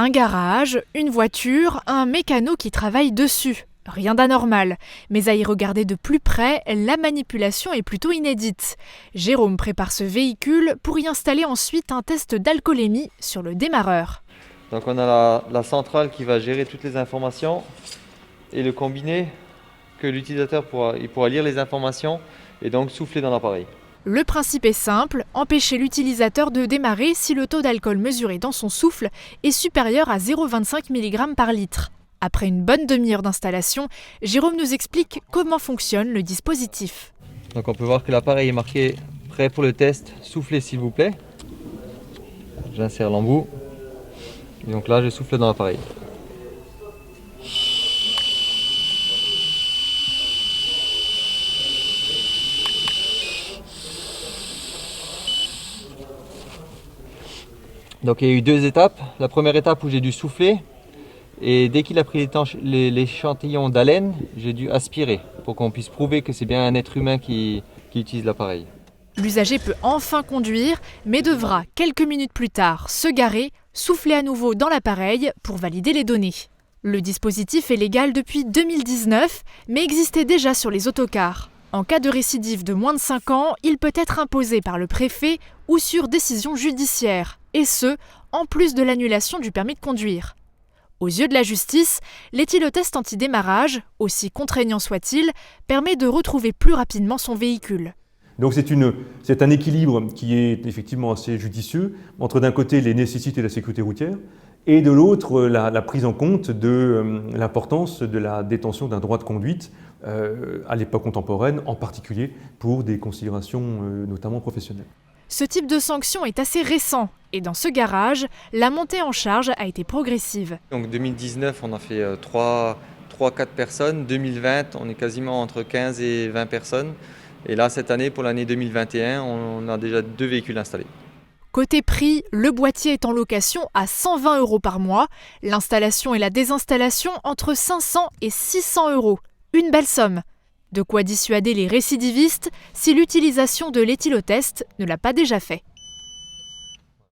Un garage, une voiture, un mécano qui travaille dessus. Rien d'anormal, mais à y regarder de plus près, la manipulation est plutôt inédite. Jérôme prépare ce véhicule pour y installer ensuite un test d'alcoolémie sur le démarreur. Donc on a la centrale qui va gérer toutes les informations et le combiné que l'utilisateur pourra lire les informations et donc souffler dans l'appareil. Le principe est simple, empêcher l'utilisateur de démarrer si le taux d'alcool mesuré dans son souffle est supérieur à 0,25 mg par litre. Après une bonne demi-heure d'installation, Jérôme nous explique comment fonctionne le dispositif. Donc on peut voir que l'appareil est marqué « Prêt pour le test, soufflez s'il vous plaît ». J'insère l'embout. Et donc là, je souffle dans l'appareil. Donc il y a eu deux étapes. La première étape où j'ai dû souffler. Et dès qu'il a pris l'échantillon d'haleine, j'ai dû aspirer pour qu'on puisse prouver que c'est bien un être humain qui utilise l'appareil. L'usager peut enfin conduire, mais devra, quelques minutes plus tard, se garer, souffler à nouveau dans l'appareil pour valider les données. Le dispositif est légal depuis 2019, mais existait déjà sur les autocars. En cas de récidive de moins de 5 ans, il peut être imposé par le préfet ou sur décision judiciaire, et ce, en plus de l'annulation du permis de conduire. Aux yeux de la justice, l'éthylotest anti-démarrage, aussi contraignant soit-il, permet de retrouver plus rapidement son véhicule. Donc c'est un équilibre qui est effectivement assez judicieux entre d'un côté les nécessités de la sécurité routière et de l'autre la prise en compte de l'importance de la détention d'un droit de conduite à l'époque contemporaine, en particulier pour des considérations notamment professionnelles. Ce type de sanction est assez récent et dans ce garage, la montée en charge a été progressive. Donc 2019, on a fait 3-4 personnes. 2020, on est quasiment entre 15 et 20 personnes. Et là, cette année, pour l'année 2021, on a déjà 2 véhicules installés. Côté prix, le boîtier est en location à 120 € par mois. L'installation et la désinstallation entre 500 et 600 €. Une belle somme. De quoi dissuader les récidivistes si l'utilisation de l'éthylotest ne l'a pas déjà fait.